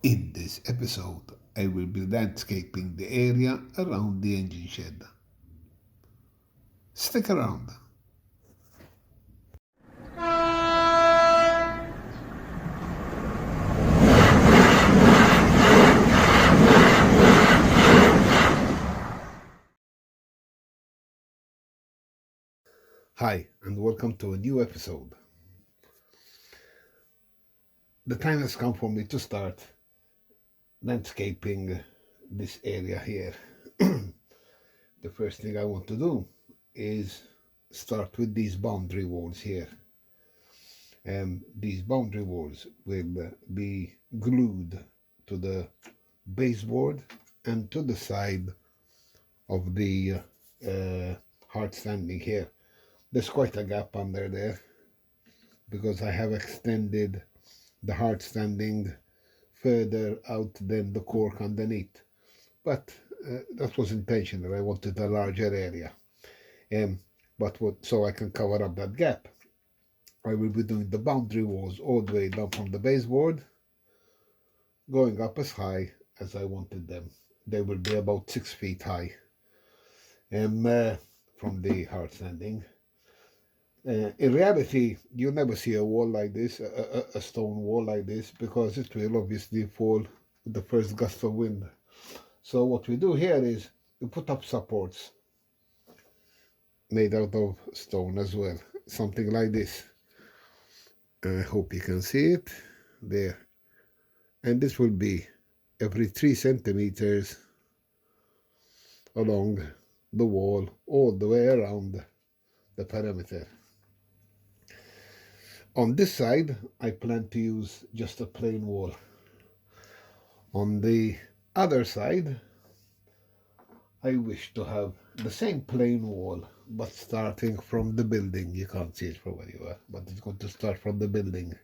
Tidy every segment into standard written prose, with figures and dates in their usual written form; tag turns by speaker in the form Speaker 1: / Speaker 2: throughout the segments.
Speaker 1: In this episode, I will be landscaping the area around the engine shed. Stick around. Hi, and welcome to a new episode. The time has come for me to start landscaping this area here. The first thing I want to do is start with these boundary walls here. These boundary walls will be glued to the baseboard and to the side of the hard standing here. There's quite a gap under there because I have extended the hard standing further out than the cork underneath. But that was intentional. I wanted a larger area. So I can cover up that gap, I will be doing the boundary walls all the way down from the baseboard, going up as high as I wanted them. They will be about 6 feet high from the hard standing. In reality, you never see a wall like this, a stone wall like this, because it will obviously fall with the first gust of wind. So what we do here is we put up supports made out of stone as well, something like this. I hope you can see it there. And this will be every 3 centimeters along the wall, all the way around the perimeter. On this side, I plan to use just a plain wall. On the other side, I wish to have the same plain wall, but starting from the building. You can't see it from where you are, but it's going to start from the building.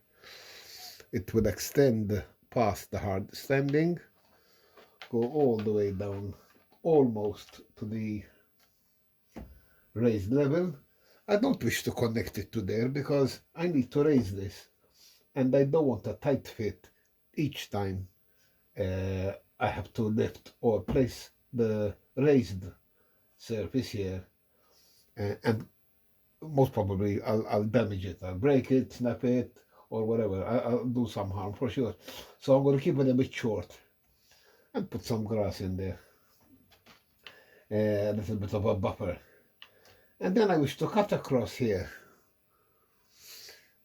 Speaker 1: It will extend past the hard standing, go all the way down, almost to the raised level. I don't wish to connect it to there because I need to raise this, and I don't want a tight fit each time I have to lift or place the raised surface here, and most probably I'll damage it. I'll break it, snap it, or whatever. I'll do some harm for sure. So I'm going to keep it a bit short and put some grass in there, a little bit of a buffer. And then I wish to cut across here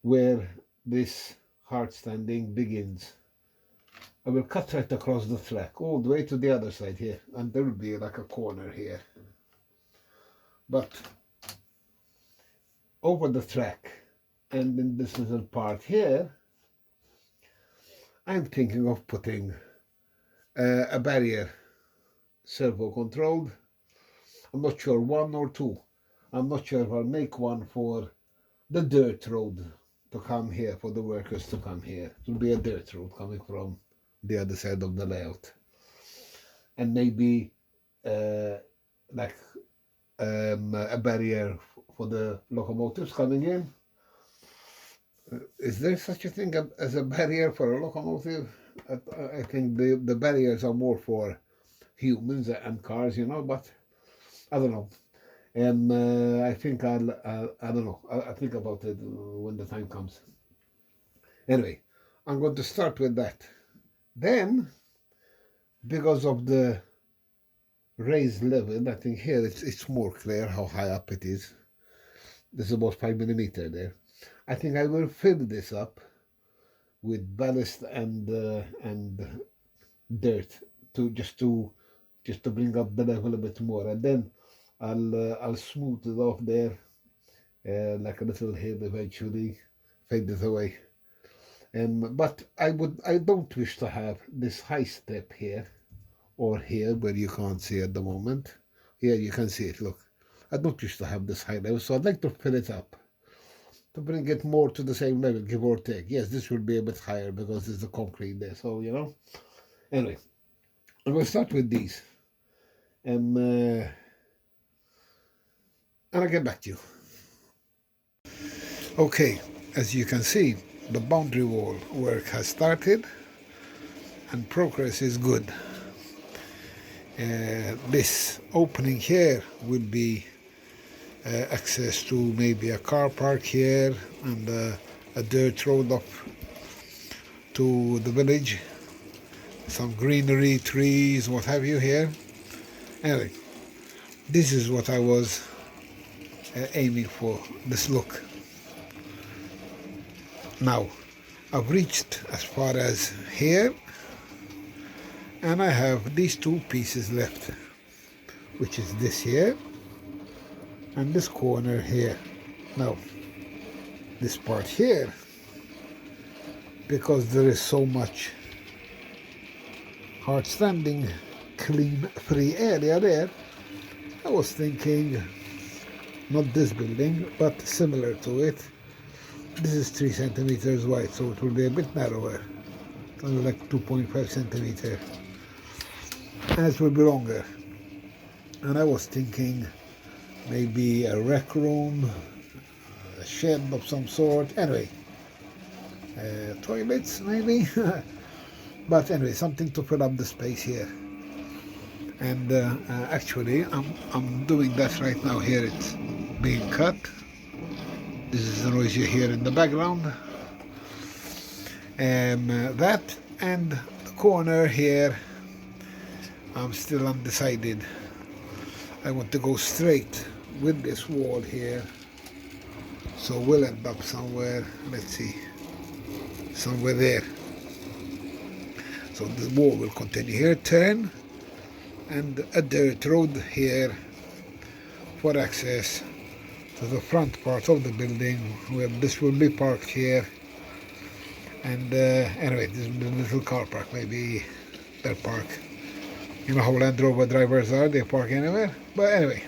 Speaker 1: where this hard standing begins. I will cut right across the track all the way to the other side here, and there will be like a corner here. But over the track and in this little part here, I'm thinking of putting a barrier, servo controlled. I'm not sure, 1 or 2. I'm not sure if I'll make one for the dirt road to come here, for the workers to come here. It will be a dirt road coming from the other side of the layout. And maybe like a barrier for the locomotives coming in. Is there such a thing as a barrier for a locomotive? I think the barriers are more for humans and cars, you know, but I don't know. And I think I don't know. I'll think about it when the time comes. Anyway, I'm going to start with that. Then, because of the raised level, I think here it's more clear how high up it is. This is about 5 millimeter there. I think I will fill this up with ballast and dirt just to bring up the level a bit more, and then I'll smooth it off there like a little hill eventually, fade it away. But I don't wish to have this high step here or here where you can't see at the moment. Here you can see it, look. I don't wish to have this high level, so I'd like to fill it up to bring it more to the same level, give or take. Yes, this will be a bit higher because there's the concrete there, so you know. Anyway, I'm going to start with these. And I'll get back to you. Okay, as you can see, the boundary wall work has started. and progress is good. This opening here will be access to maybe a car park here and a dirt road up to the village. Some greenery, trees, what have you here. Anyway, this is what I was aiming for, this look. Now, I've reached as far as here, and I have these two pieces left, which is this here and this corner here. Now, this part here, because there is so much hard standing, clean, free area there, I was thinking not this building, but similar to it. This is 3 centimeters wide, so it will be a bit narrower, only like 2.5 centimeter, and it will be longer. And I was thinking maybe a rec room, a shed of some sort, anyway, toilets maybe, but anyway, something to fill up the space here. And actually, I'm doing that right now here. It's being cut. This is the noise you hear in the background. That and the corner here, I'm still undecided. I want to go straight with this wall here, so we'll end up somewhere, let's see, somewhere there. So the wall will continue here, turn, and a dirt road here for access to the front part of the building, where this will be parked here. And anyway, this is a little car park, maybe their park. You know how Land Rover drivers are, they park anywhere. But anyway,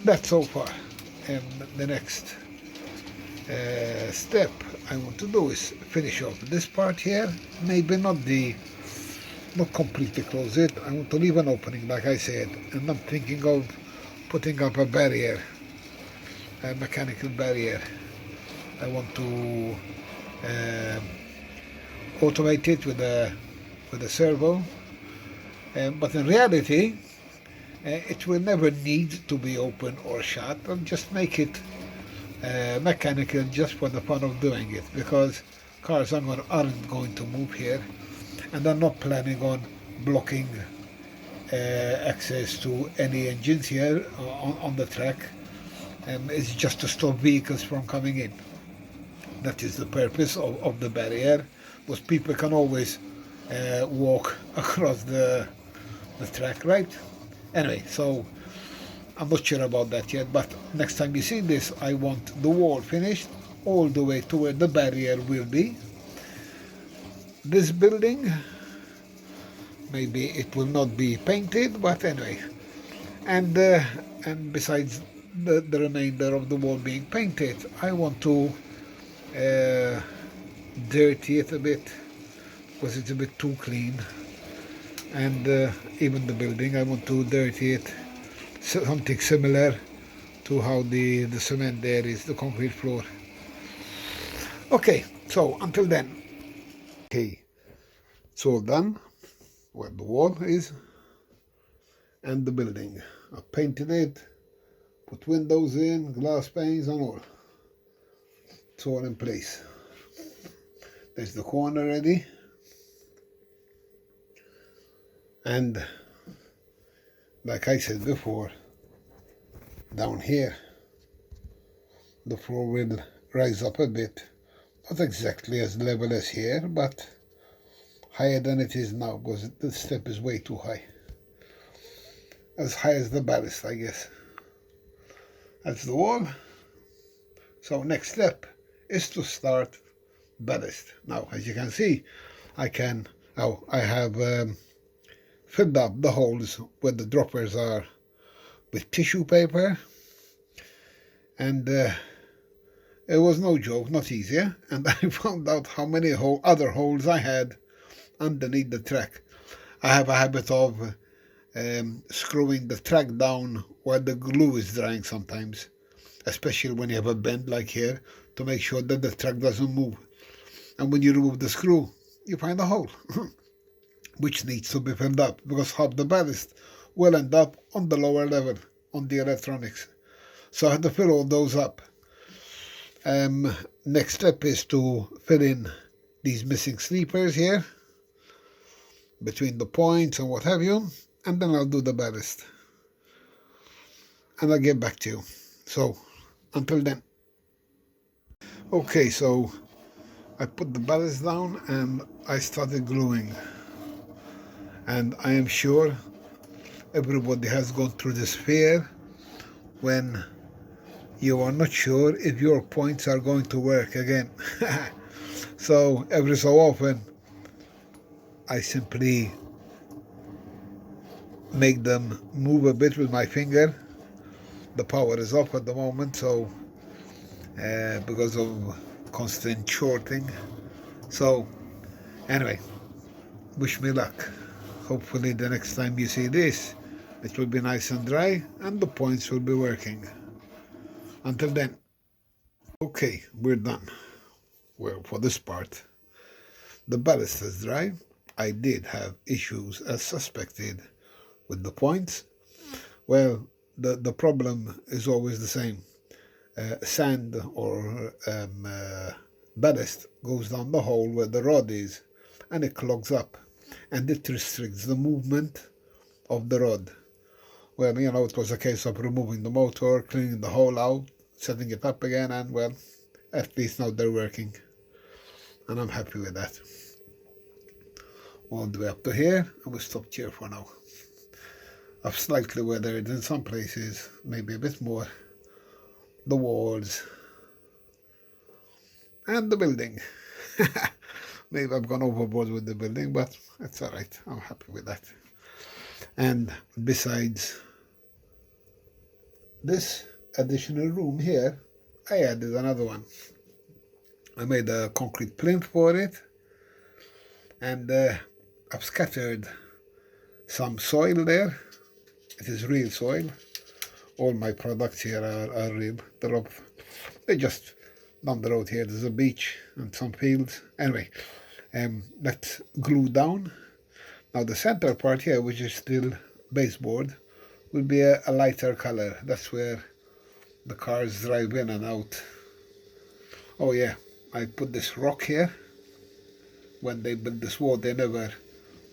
Speaker 1: that's so far. And the next step I want to do is finish off this part here. Maybe not completely close it. I want to leave an opening, like I said. And I'm thinking of putting up a barrier, a mechanical barrier. I want to automate it with a servo, but in reality it will never need to be open or shut. I'll just make it mechanical just for the fun of doing it, because cars aren't going to move here, and I'm not planning on blocking access to any engines here on the track. It's just to stop vehicles from coming in. That is the purpose of the barrier, because people can always walk across the track, right? Anyway, so I'm not sure about that yet, but next time you see this, I want the wall finished all the way to where the barrier will be. This building, maybe it will not be painted, but anyway, and besides the remainder of the wall being painted, I want to dirty it a bit, because it's a bit too clean. And even the building, I want to dirty it, something similar to how the cement there is, the concrete floor. Okay, so until then, okay, it's all done, where the wall is and the building. I painted it, put windows in, glass panes and all. It's all in place. There's the corner ready. And like I said before, down here the floor will rise up a bit, not exactly as level as here, but higher than it is now, because the step is way too high. As high as the ballast, I guess. That's the wall. So next step is to start ballast. Now, as you can see, I have filled up the holes where the droppers are with tissue paper, and it was no joke, not easy, and I found out how many other holes I had underneath the track. I have a habit of screwing the track down while the glue is drying sometimes, especially when you have a bend like here, to make sure that the track doesn't move. And when you remove the screw, you find a hole which needs to be filled up, because half the ballast will end up on the lower level on the electronics. So I had to fill all those up. Next step is to fill in these missing sleepers here between the points and what have you, and then I'll do the ballast and I'll get back to you. So until then. Okay, so I put the ballast down and I started gluing, and I am sure everybody has gone through this fear when you are not sure if your points are going to work again. So every so often I simply make them move a bit with my finger. The power is off at the moment, so because of constant shorting. So anyway, wish me luck. Hopefully the next time you see this, it will be nice and dry and the points will be working. Until then. Okay, we're done. Well, for this part, the ballast is dry. I did have issues as suspected with the points. Well, the problem is always the same. Sand or ballast goes down the hole where the rod is, and it clogs up, and it restricts the movement of the rod. Well, you know, it was a case of removing the motor, cleaning the hole out, setting it up again, and well, at least now they're working, and I'm happy with that. All the way up to here, I will stop here for now. I've slightly weathered in some places, maybe a bit more, the walls and the building. Maybe I've gone overboard with the building, but it's all right. I'm happy with that. And besides this additional room here, I added another one. I made a concrete plinth for it, and I've scattered some soil there. It is real soil. All my products here are real. They're just down the road here. There's a beach and some fields. Anyway, let's glue down. Now the center part here, which is still baseboard, will be a lighter color. That's where the cars drive in and out. Oh yeah, I put this rock here. When they built this wall, they never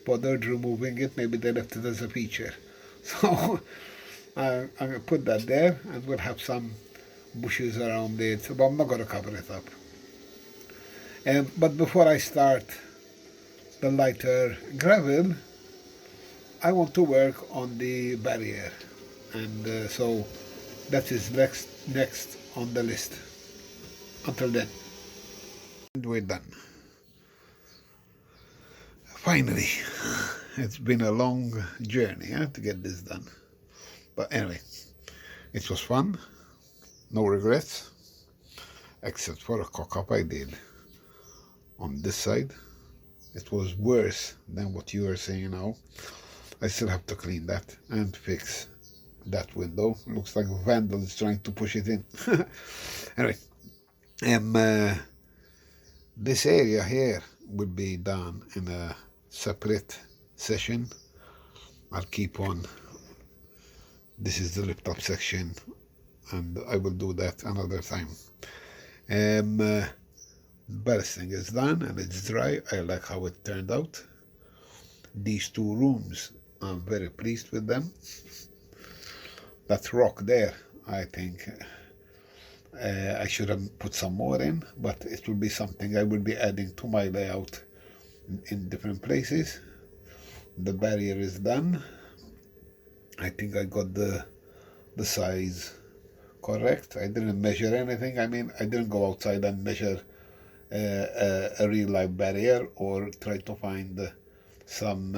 Speaker 1: bothered removing it. Maybe they left it as a feature. So I'm going to put that there, and we'll have some bushes around it, but I'm not going to cover it up. But before I start the lighter gravel, I want to work on the barrier, and so that is next on the list. Until then, and we're done. Finally, it's been a long journey to get this done. But anyway, it was fun, no regrets, except for a cock-up I did on this side. It was worse than what you are saying now. I still have to clean that and fix that window. Looks like a vandal is trying to push it in. Anyway, this area here will be done in a separate session. I'll keep on. This is the lift up section, and I will do that another time. Ballasting is done and it's dry. I like how it turned out. These two rooms, I'm very pleased with them. That rock there, I think I should have put some more in, but it will be something I will be adding to my layout in different places. The barrier is done. I think I got the size correct. I didn't measure anything. I mean, I didn't go outside and measure a real life barrier or try to find some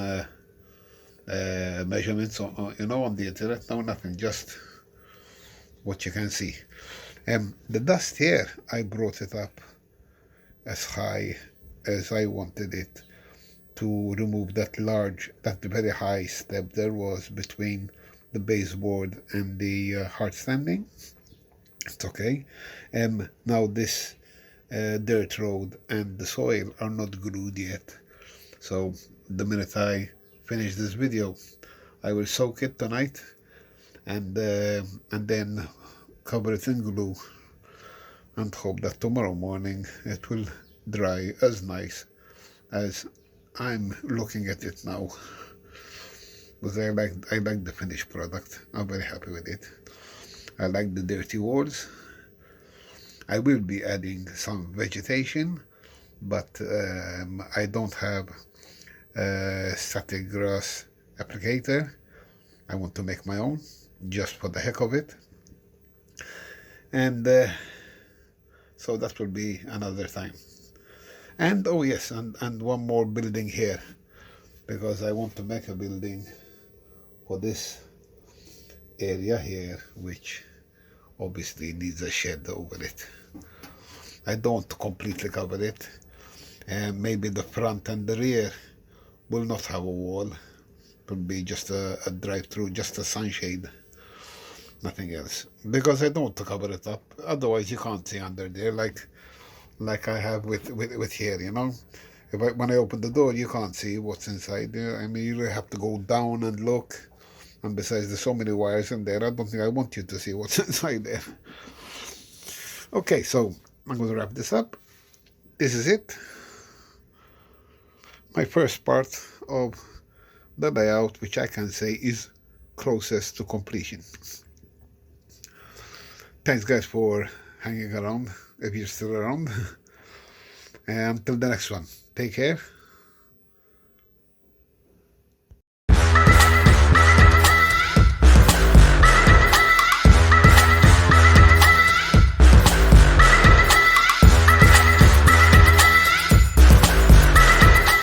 Speaker 1: measurements on, on the internet. No, nothing, just what you can see. The dust here, I brought it up as high as I wanted it to remove that very high step there was between the baseboard and the hard standing. It's okay. Now this dirt road and the soil are not glued yet. So the minute I finish this video, I will soak it tonight and then cover it in glue and hope that tomorrow morning it will dry as nice as I'm looking at it now. But I like the finished product. I'm very happy with it. I like the dirty walls. I will be adding some vegetation, but I don't have a static grass applicator. I want to make my own, just for the heck of it. And so that will be another time. And oh yes, and one more building here, because I want to make a building for this area here, which obviously needs a shed over it. I don't completely cover it, and maybe the front and the rear will not have a wall. It will be just a drive-through, just a sunshade, nothing else, because I don't want to cover it up. Otherwise you can't see under there like I have with here, you know. When I open the door, you can't see what's inside there. I mean, you really have to go down and look. And besides, there's so many wires in there, I don't think I want you to see what's inside there. Okay, so I'm going to wrap this up. This is it. My first part of the layout, which I can say is closest to completion. Thanks guys for hanging around, if you're still around. And until the next one, take care.